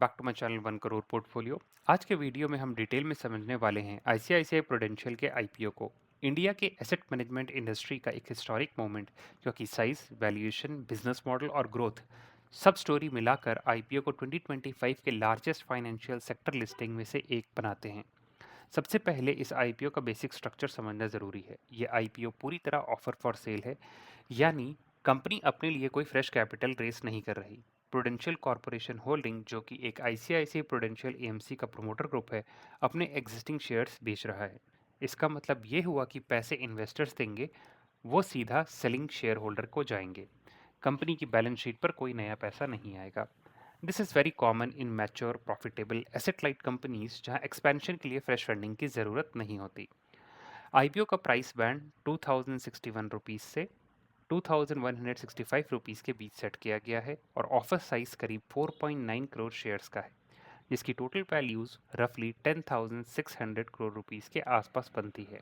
Back to my channel 1 crore portfolio. आज के video में हम डिटेल में समझने वाले हैं आईसीआईसीआई प्रूडेंशियल के आईपीओ को। इंडिया के एसेट मैनेजमेंट इंडस्ट्री का एक हिस्टोरिक मोमेंट, जो कि साइज, वैल्यूएशन, बिजनेस मॉडल और ग्रोथ सब स्टोरी मिलाकर आईपीओ को 2025 के लार्जेस्ट फाइनेंशियल सेक्टर लिस्टिंग में से एक बनाते हैं। सबसे पहले इस आईपीओ का बेसिक स्ट्रक्चर समझना ज़रूरी है। ये आईपीओ पूरी तरह ऑफर फॉर सेल है, यानी कंपनी अपने लिए कोई फ्रेश कैपिटल रेस नहीं कर रही। प्रूडेंशियल कॉरपोरेशन होल्डिंग, जो कि एक आईसीआईसीआई प्रूडेंशियल एएमसी का प्रोमोटर ग्रुप है, अपने एग्जिस्टिंग शेयर्स बेच रहा है। इसका मतलब ये हुआ कि पैसे इन्वेस्टर्स देंगे, वो सीधा सेलिंग शेयर होल्डर को जाएंगे। कंपनी की बैलेंस शीट पर कोई नया पैसा नहीं आएगा। This is very common in mature profitable asset light companies, जहां एक्सपेंशन के लिए फ्रेश फंडिंग की ज़रूरत नहीं होती। आईपीओ का प्राइस बैंड 2061 रुपीज़ से 2165 रुपीज़ के बीच सेट किया गया है और ऑफर साइज करीब 4.9 करोड़ शेयर्स का है, जिसकी टोटल वैल्यूज रफली 10,600 करोड़ रुपीज़ के आसपास बनती है।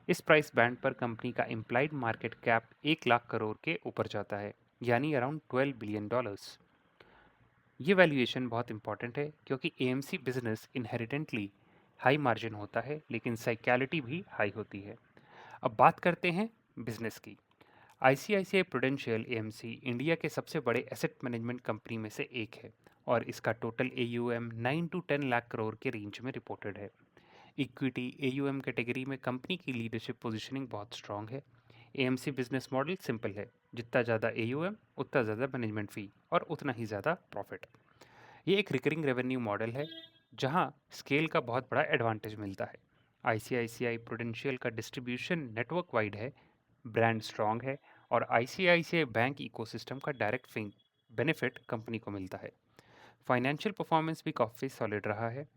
इस प्राइस बैंड पर कंपनी का implied market cap 1 lakh crore के ऊपर जाता है, यानी अराउंड $12 बिलियन। ये वैल्यूएशन बहुत इंपॉर्टेंट है क्योंकि एएमसी बिजनेस इनहेरिटेंटली हाई मार्जिन होता है, लेकिन साइक्लिटी भी हाई होती है। अब बात करते हैं बिजनेस की। आईसीआईसीआई प्रूडेंशियल एएमसी इंडिया के सबसे बड़े एसेट मैनेजमेंट कंपनी में से एक है और इसका total AUM 9 to 10 lakh crore के रेंज में रिपोर्टेड है। इक्विटी एयूएम कैटेगरी में कंपनी की लीडरशिप पोजीशनिंग बहुत स्ट्रांग है। एएमसी बिजनेस मॉडल सिंपल है, जितना ज़्यादा एयूएम उतना ज़्यादा मैनेजमेंट फ़ी और उतना ही ज़्यादा प्रॉफिट। ये एक रिकरिंग रेवेन्यू मॉडल है, जहां स्केल का बहुत बड़ा एडवांटेज मिलता है। आईसीआईसीआई प्रूडेंशियल का डिस्ट्रीब्यूशन नेटवर्क वाइड है, ब्रांड स्ट्रांग है और आईसीआईसीआई बैंक इकोसिस्टम का डायरेक्ट बेनिफिट कंपनी को मिलता है। फाइनेंशियल परफॉर्मेंस भी काफ़ी सॉलिड रहा है।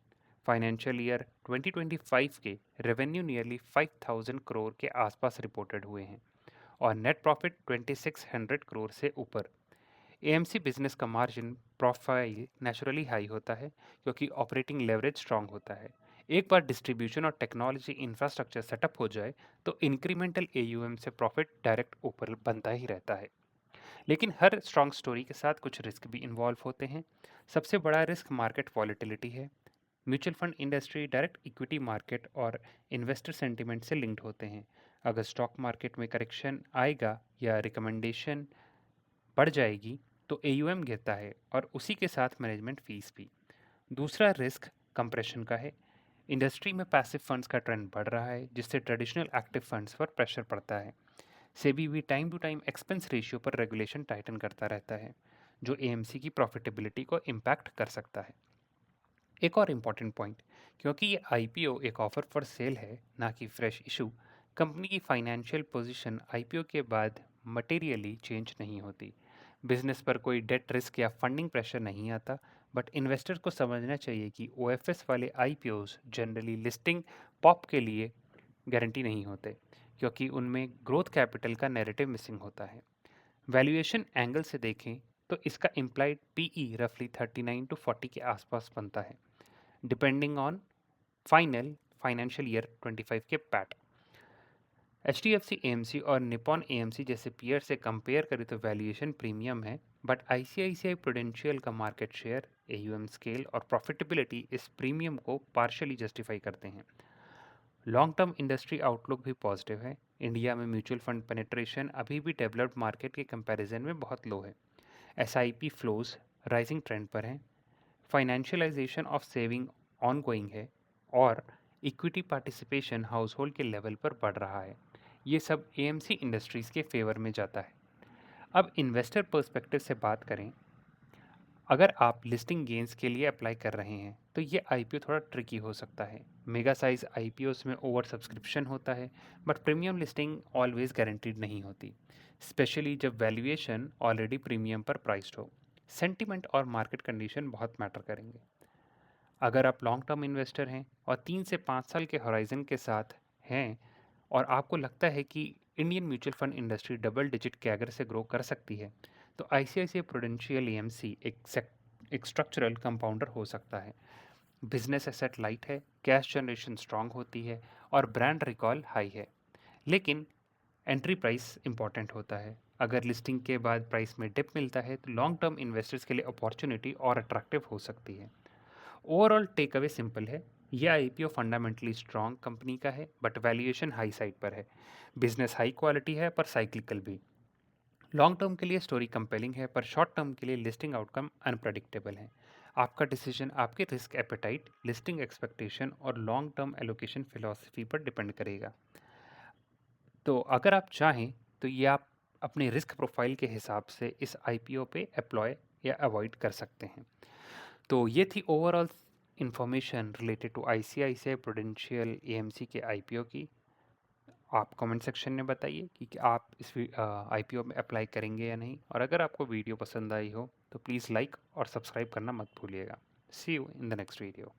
फाइनेंशियल ईयर 2025 के रेवेन्यू नियरली 5,000 करोड़ के आसपास रिपोर्टेड हुए हैं और नेट प्रॉफिट 2,600 करोड़ से ऊपर। एएमसी बिजनेस का मार्जिन प्रोफाइल नेचुरली हाई होता है क्योंकि ऑपरेटिंग लेवरेज स्ट्रांग होता है। एक बार डिस्ट्रीब्यूशन और टेक्नोलॉजी इंफ्रास्ट्रक्चर सेटअप हो जाए तो इंक्रीमेंटल एयूएम से प्रॉफिट डायरेक्ट ऊपर बनता ही रहता है। लेकिन हर स्ट्रांग स्टोरी के साथ कुछ रिस्क भी इन्वॉल्व होते हैं। सबसे बड़ा रिस्क मार्केट वॉलेटिलिटी है। Mutual fund industry direct equity market और इन्वेस्टर सेंटिमेंट से लिंक्ड होते हैं। अगर स्टॉक मार्केट में करेक्शन आएगा या रिकमेंडेशन बढ़ जाएगी तो एयूएम गिरता है और उसी के साथ मैनेजमेंट फीस भी। दूसरा रिस्क कंप्रेशन का है। इंडस्ट्री में पैसिव फंड्स का ट्रेंड बढ़ रहा है, जिससे ट्रेडिशनल एक्टिव फंड्स पर प्रेशर पड़ता है। सेबी भी time to time expense ratio पर रेगुलेशन टाइटन करता रहता है, जो एएमसी की प्रॉफिटेबिलिटी को इम्पैक्ट कर सकता है। एक और इम्पॉर्टेंट पॉइंट, क्योंकि ये आईपीओ एक ऑफर फॉर सेल है, ना कि फ्रेश इशू, कंपनी की फाइनेंशियल पोजीशन आईपीओ के बाद मटेरियली चेंज नहीं होती। बिजनेस पर कोई डेट रिस्क या फंडिंग प्रेशर नहीं आता। बट इन्वेस्टर को समझना चाहिए कि ओएफएस वाले आईपीओज जनरली लिस्टिंग पॉप के लिए गारंटी नहीं होते, क्योंकि उनमें ग्रोथ कैपिटल का नैरेटिव मिसिंग होता है। वैल्यूएशन एंगल से देखें तो इसका इम्प्लाइड पीई रफली 39 to 40 के आसपास बनता है, depending on final financial year 25 के PAT. H D F C AMC और निपॉन एएमसी जैसे पीयर से कंपेयर करें तो वैल्यूएशन प्रीमियम है। बट आईसीआईसीआई प्रूडेंशियल का मार्केट शेयर, एयूएम स्केल और प्रॉफिटेबिलिटी इस प्रीमियम को पार्शियली जस्टिफाई करते हैं। लॉन्ग टर्म इंडस्ट्री आउटलुक भी पॉजिटिव है। इंडिया में म्यूचुअल फंड पेनिट्रेशन अभी भी डेवलप्ड मार्केट के कंपैरिजन में बहुत लो है। एसआईपी फ्लोज राइजिंग ट्रेंड पर हैं। फाइनेंशियलाइजेशन ऑफ सेविंग ऑनगोइंग है और इक्विटी पार्टिसिपेशन हाउस होल्ड के लेवल पर बढ़ रहा है। ये सब एएमसी इंडस्ट्रीज़ के फेवर में जाता है। अब इन्वेस्टर पर्सपेक्टिव से बात करें, अगर आप लिस्टिंग गेन्स के लिए अप्लाई कर रहे हैं तो ये आईपीओ थोड़ा ट्रिकी हो सकता है। मेगा साइज आईपीओस में ओवर सब्सक्रिप्शन होता है, but premium listing always guaranteed नहीं होती, स्पेशली जब वैल्यूएशन ऑलरेडी प्रीमियम पर प्राइस्ड हो। सेंटिमेंट और मार्केट कंडीशन बहुत मैटर करेंगे। अगर आप लॉन्ग टर्म इन्वेस्टर हैं और 3 से 5 साल के हॉराइजन के साथ हैं और आपको लगता है कि Indian mutual fund industry double digit CAGR से ग्रो कर सकती है, तो आईसीआईसीआई प्रूडेंशियल एएमसी एक स्ट्रक्चरल कंपाउंडर हो सकता है। बिजनेस एसेट लाइट है, कैश जनरेशन स्ट्रांग होती है और ब्रांड रिकॉल हाई है। लेकिन एंट्री प्राइस इंपॉर्टेंट होता है। अगर लिस्टिंग के बाद प्राइस में डिप मिलता है तो लॉन्ग टर्म इन्वेस्टर्स के लिए अपॉर्चुनिटी और अट्रैक्टिव हो सकती है। ओवरऑल टेक अवे सिंपल है, यह आईपीओ फंडामेंटली स्ट्रॉन्ग कंपनी का है बट वैल्यूएशन हाई साइड पर है। बिजनेस हाई क्वालिटी है पर साइक्लिकल भी। लॉन्ग टर्म के लिए स्टोरी कंपेलिंग है पर शॉर्ट टर्म के लिए लिस्टिंग आउटकम अनप्रडिक्टेबल है। आपका डिसीजन आपके रिस्क एपेटाइट, लिस्टिंग एक्सपेक्टेशन और लॉन्ग टर्म एलोकेशन फिलॉसफी पर डिपेंड करेगा। तो अगर आप चाहें तो ये आप अपने रिस्क प्रोफाइल के हिसाब से इस आईपीओ पे अप्लॉय या अवॉइड कर सकते हैं। तो ये थी overall information related to ICICI Prudential AMC के आईपीओ की। आप कमेंट सेक्शन में बताइए कि आप इस आईपीओ में अप्लाई करेंगे या नहीं, और अगर आपको वीडियो पसंद आई हो तो प्लीज़ लाइक और सब्सक्राइब करना मत भूलिएगा। See you in the next video.